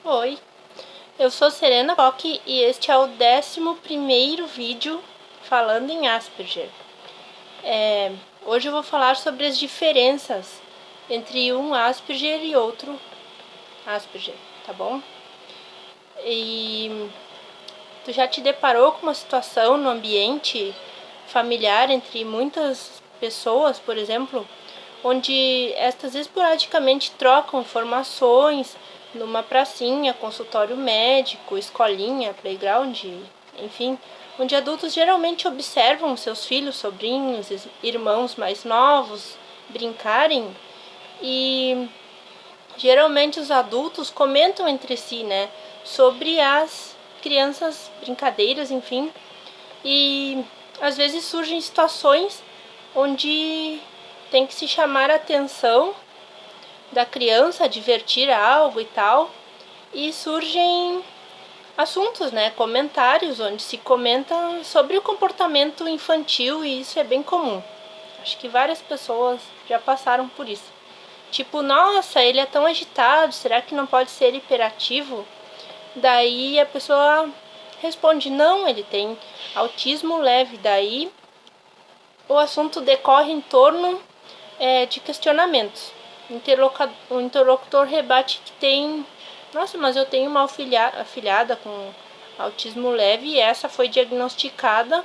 Oi, eu sou Serena Bock e este é o 11º vídeo falando em Asperger. Hoje eu vou falar sobre as diferenças entre um Asperger e outro Asperger, tá bom? E tu já te deparou com uma situação no ambiente familiar entre muitas pessoas, por exemplo, onde estas esporadicamente trocam informações numa pracinha, consultório médico, escolinha, playground, enfim, onde adultos geralmente observam seus filhos, sobrinhos, irmãos mais novos brincarem e geralmente os adultos comentam entre si, né, sobre as crianças, brincadeiras, enfim, e às vezes surgem situações onde tem que se chamar a atenção da criança, divertir algo e tal, e surgem assuntos, né, comentários onde se comenta sobre o comportamento infantil e isso é bem comum. Acho que várias pessoas já passaram por isso. Tipo, nossa, ele é tão agitado, será que não pode ser hiperativo? Daí a pessoa responde, não, ele tem autismo leve. Daí o assunto decorre em torno de questionamentos. O interlocutor rebate que tem, nossa, mas eu tenho uma afilhada com autismo leve e essa foi diagnosticada,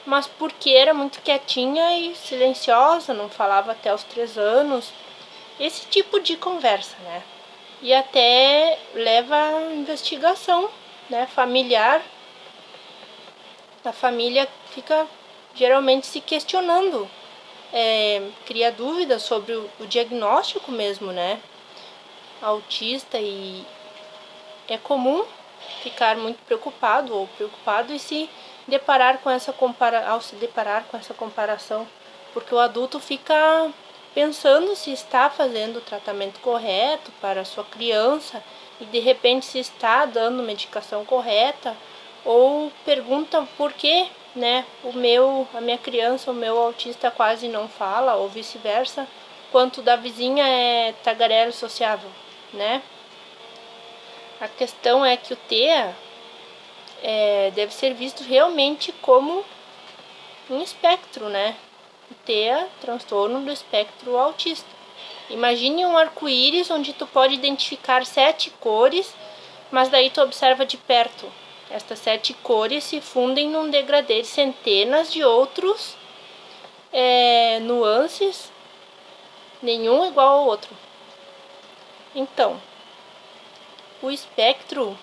mas porque era muito quietinha e silenciosa, não falava até os 3 anos. Esse tipo de conversa, né? E até leva a investigação, né, familiar. A família fica geralmente se questionando, cria dúvidas sobre o diagnóstico mesmo, né? Autista, e é comum ficar muito preocupado ou preocupado e se deparar com essa ao se deparar com essa comparação, porque o adulto fica pensando se está fazendo o tratamento correto para a sua criança e de repente se está dando medicação correta, ou pergunta por que, né, a minha criança, o meu autista quase não fala, ou vice-versa, quanto da vizinha é tagarela sociável, né? A questão é que o TEA deve ser visto realmente como um espectro, né? O TEA, transtorno do espectro autista. Imagine um arco-íris onde tu pode identificar 7 cores, mas daí tu observa de perto. Estas 7 cores se fundem num degradê de centenas de outros nuances, nenhum igual ao outro. Então, o espectro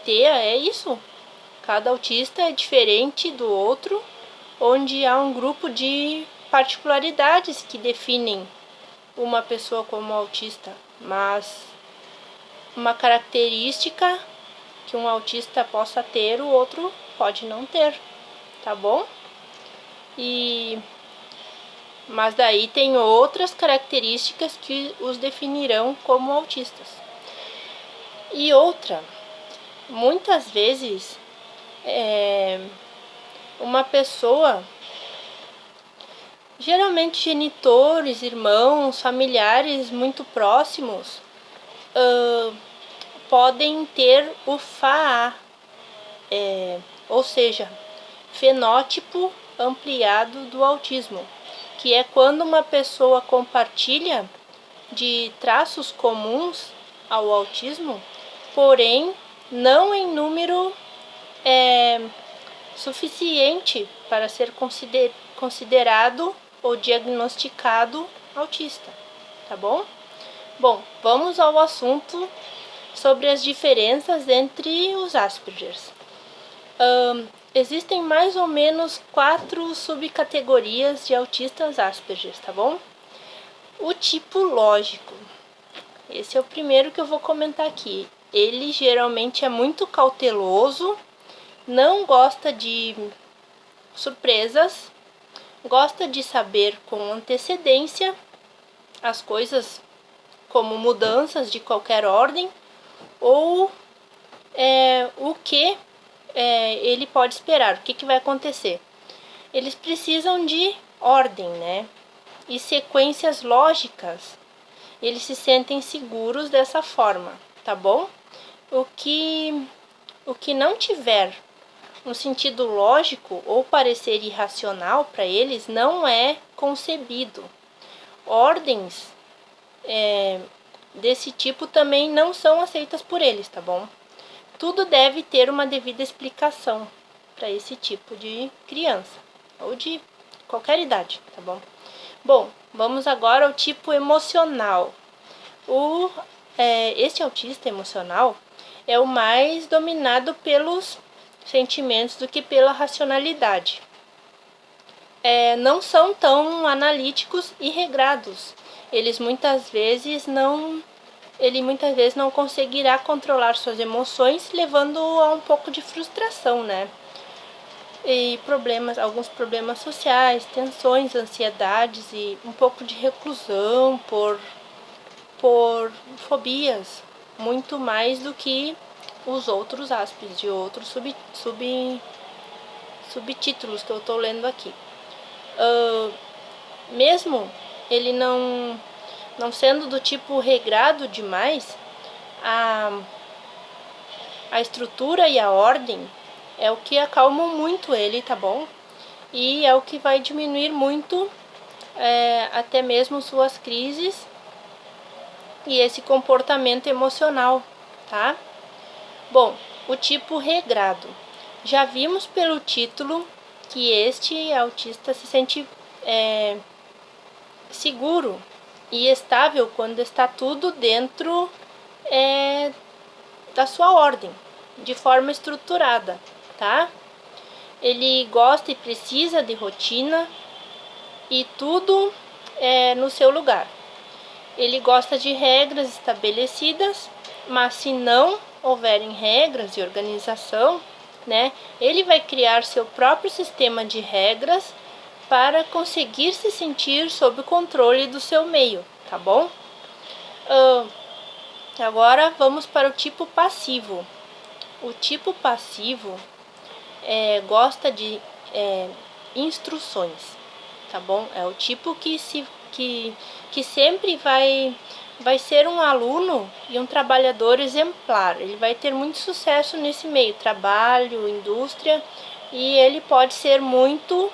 TEA é isso. Cada autista é diferente do outro, onde há um grupo de particularidades que definem uma pessoa como autista, mas uma característica que um autista possa ter, o outro pode não ter, tá bom? Mas daí tem outras características que os definirão como autistas. E outra, muitas vezes uma pessoa, geralmente genitores, irmãos, familiares muito próximos, podem ter o FAA, ou seja, fenótipo ampliado do autismo, que é quando uma pessoa compartilha de traços comuns ao autismo, porém não em número suficiente para ser considerado ou diagnosticado autista, tá bom? Bom, vamos ao assunto sobre as diferenças entre os Aspergers. Existem mais ou menos 4 subcategorias de autistas Aspergers, tá bom? O tipo lógico, esse é o primeiro que eu vou comentar aqui. Ele geralmente é muito cauteloso, não gosta de surpresas, gosta de saber com antecedência as coisas, como mudanças de qualquer ordem, ou o que ele pode esperar, o que vai acontecer. Eles precisam de ordem, né? E sequências lógicas. Eles se sentem seguros dessa forma, tá bom? O que não tiver um sentido lógico ou parecer irracional para eles não é concebido. Ordens desse tipo também não são aceitas por eles, tá bom? Tudo deve ter uma devida explicação para esse tipo de criança, ou de qualquer idade, tá bom? Bom, vamos agora ao tipo emocional. Este autista emocional é o mais dominado pelos sentimentos do que pela racionalidade. Não são tão analíticos e regrados. Ele muitas vezes não conseguirá controlar suas emoções, levando a um pouco de frustração, né? E alguns problemas sociais, tensões, ansiedades e um pouco de reclusão por fobias, muito mais do que os outros áspis, de outros subtítulos que eu estou lendo aqui. Mesmo ele não sendo do tipo regrado demais, a estrutura e a ordem é o que acalmam muito ele, tá bom? E é o que vai diminuir muito até mesmo suas crises e esse comportamento emocional, tá? Bom, o tipo regrado. Já vimos pelo título que este autista se sente seguro e estável quando está tudo dentro da sua ordem, de forma estruturada, tá? Ele gosta e precisa de rotina e tudo no seu lugar. Ele gosta de regras estabelecidas, mas se não houverem regras e organização, né, ele vai criar seu próprio sistema de regras para conseguir se sentir sob o controle do seu meio, tá bom? Agora vamos para o tipo passivo. O tipo passivo gosta de instruções, tá bom? É o tipo que sempre vai ser um aluno e um trabalhador exemplar. Ele vai ter muito sucesso nesse meio, trabalho, indústria, e ele pode ser muito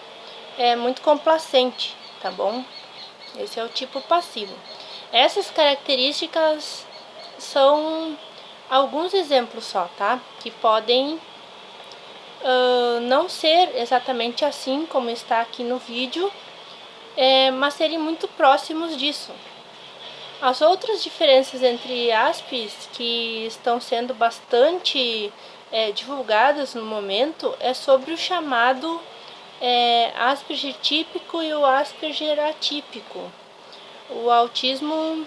complacente, tá bom? Esse é o tipo passivo. Essas características são alguns exemplos só, tá? Que podem não ser exatamente assim como está aqui no vídeo, mas serem muito próximos disso. As outras diferenças entre ASPs que estão sendo bastante divulgadas no momento é sobre o chamado Asperger típico e o Asperger atípico. O autismo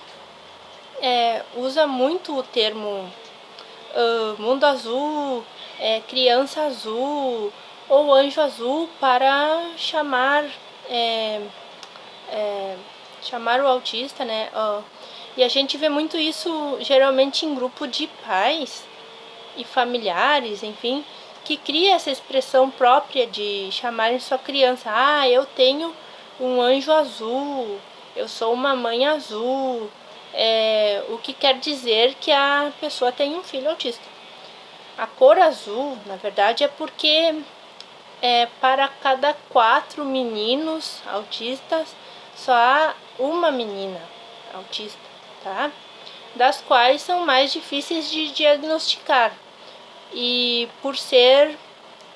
usa muito o termo mundo azul, criança azul ou anjo azul para chamar o autista, né? E a gente vê muito isso geralmente em grupo de pais e familiares, enfim, que cria essa expressão própria de chamarem sua criança. Ah, eu tenho um anjo azul, eu sou uma mãe azul, o que quer dizer que a pessoa tem um filho autista. A cor azul, na verdade, é porque para cada 4 meninos autistas, só há uma menina autista, tá? Das quais são mais difíceis de diagnosticar. E por ser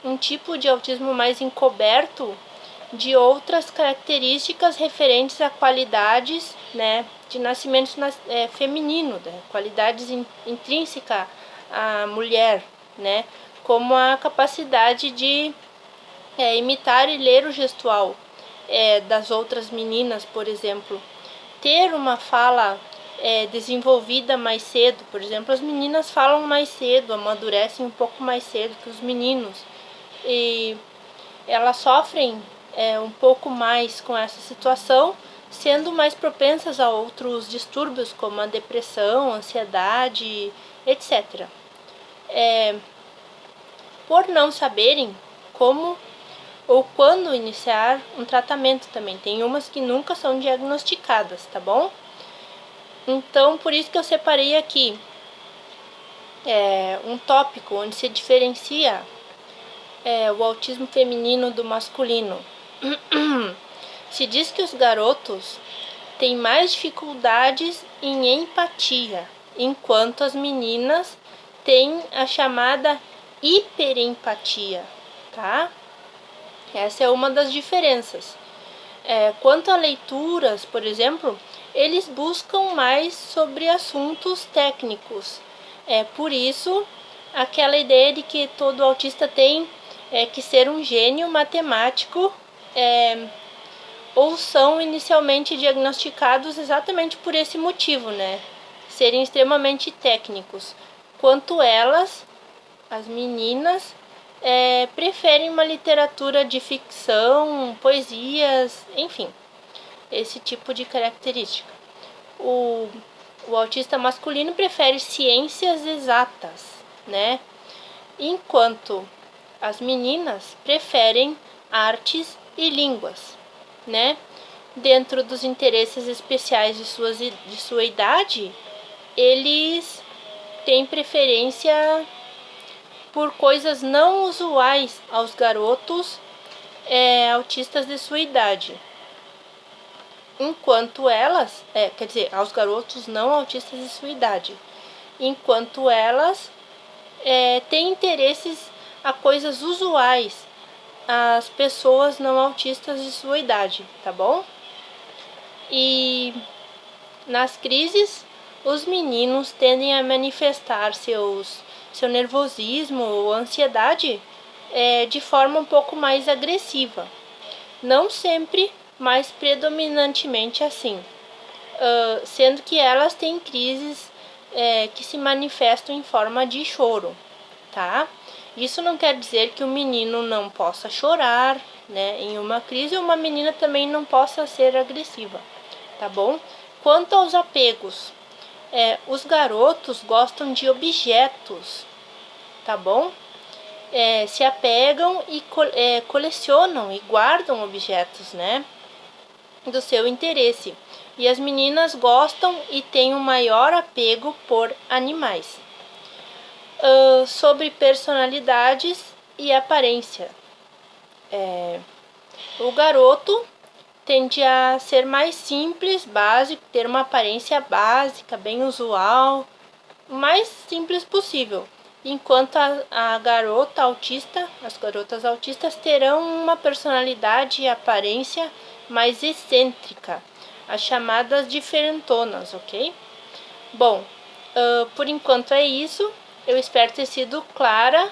um tipo de autismo mais encoberto de outras características referentes a qualidades, né, de nascimento feminino, né, qualidades intrínsecas à mulher, né, como a capacidade de imitar e ler o gestual das outras meninas, por exemplo, ter uma fala desenvolvida mais cedo. Por exemplo, as meninas falam mais cedo, amadurecem um pouco mais cedo que os meninos, e elas sofrem um pouco mais com essa situação, sendo mais propensas a outros distúrbios como a depressão, ansiedade, etc. Por não saberem como ou quando iniciar um tratamento também. Tem umas que nunca são diagnosticadas, tá bom? Então, por isso que eu separei aqui um tópico onde se diferencia o autismo feminino do masculino. Se diz que os garotos têm mais dificuldades em empatia, enquanto as meninas têm a chamada hiperempatia, tá? Essa é uma das diferenças. Quanto a leituras, por exemplo, eles buscam mais sobre assuntos técnicos. Por isso, aquela ideia de que todo autista tem que ser um gênio matemático, ou são inicialmente diagnosticados exatamente por esse motivo, né? Serem extremamente técnicos. Quanto elas, as meninas, preferem uma literatura de ficção, poesias, enfim, esse tipo de característica. O autista masculino prefere ciências exatas, né? Enquanto as meninas preferem artes e línguas, né? Dentro dos interesses especiais de sua idade, eles têm preferência por coisas não usuais aos garotos autistas de sua idade. Enquanto elas, aos garotos não autistas de sua idade. Enquanto elas têm interesses a coisas usuais às pessoas não autistas de sua idade, tá bom? E nas crises, os meninos tendem a manifestar seu nervosismo ou ansiedade de forma um pouco mais agressiva. Não sempre, mas predominantemente assim. Sendo que elas têm crises que se manifestam em forma de choro, tá? Isso não quer dizer que o menino não possa chorar, né, em uma crise, ou uma menina também não possa ser agressiva, tá bom? Quanto aos apegos, os garotos gostam de objetos, tá bom? Se apegam e colecionam e guardam objetos, né, do seu interesse. E as meninas gostam e têm um maior apego por animais. Sobre personalidades e aparência. O garoto tende a ser mais simples, básico, ter uma aparência básica, bem usual, o mais simples possível. Enquanto a garota autista, as garotas autistas terão uma personalidade e aparência mais excêntrica, as chamadas diferentonas, ok? Bom, por enquanto é isso. Eu espero ter sido clara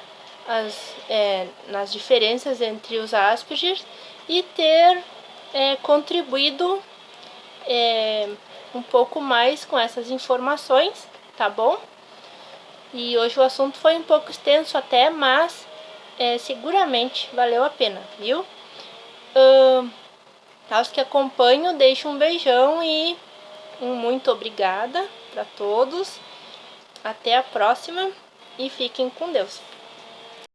nas diferenças entre os Asperger e ter contribuído um pouco mais com essas informações, tá bom? E hoje o assunto foi um pouco extenso até, mas seguramente valeu a pena, viu? Aos que acompanham, deixo um beijão e um muito obrigada para todos. Até a próxima e fiquem com Deus.